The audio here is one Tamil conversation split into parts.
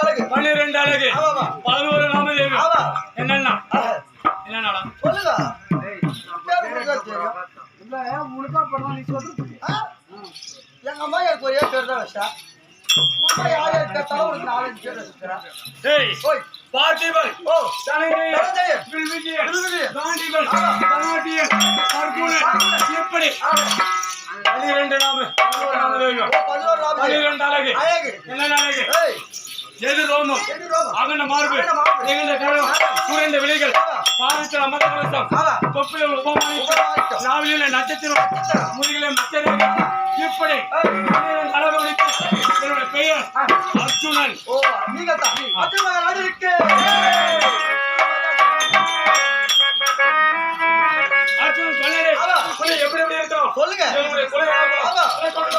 12 அழகு 11 நாமதேவி என்னன்னா என்னன்னா சொல்லுங்க முழுக்கா படம் நீ சொல்றது எங்க அம்மா எனக்கு ஒரே பேர் தான் வச்சா பார்த்திபன் எப்படி 12 அழகு என்ன அழகு எது ரோமம் அகண்ட மார்பு நிகழ்ந்த கழகம் குறைந்த விலைகள் பாதத்தில் அமர்ந்த கலசம் தொப்பில உபமானித்து நாவிலே நட்சத்திரம் முதுகிலே மச்சரேகை இப்படி அளவழித்து என்னுடைய பெயர் அர்ஜுனன். ஓ நீங்க தான் அர்ஜுனன் அடிக்கு அர்ஜுனன் சொன்னே எப்படி எப்படி இருக்கோம் சொல்லுங்க என்னுடைய கொலை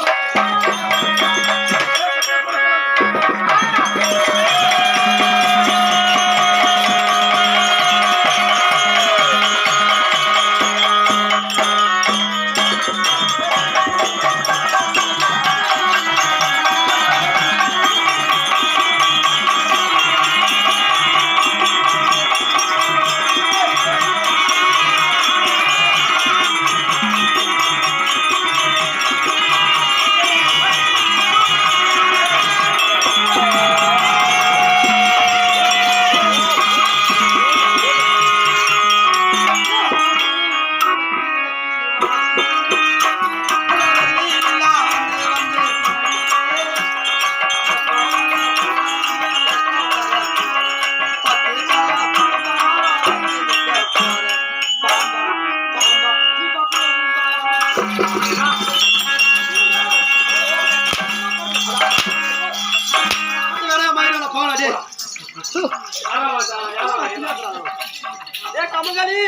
கமங்கலி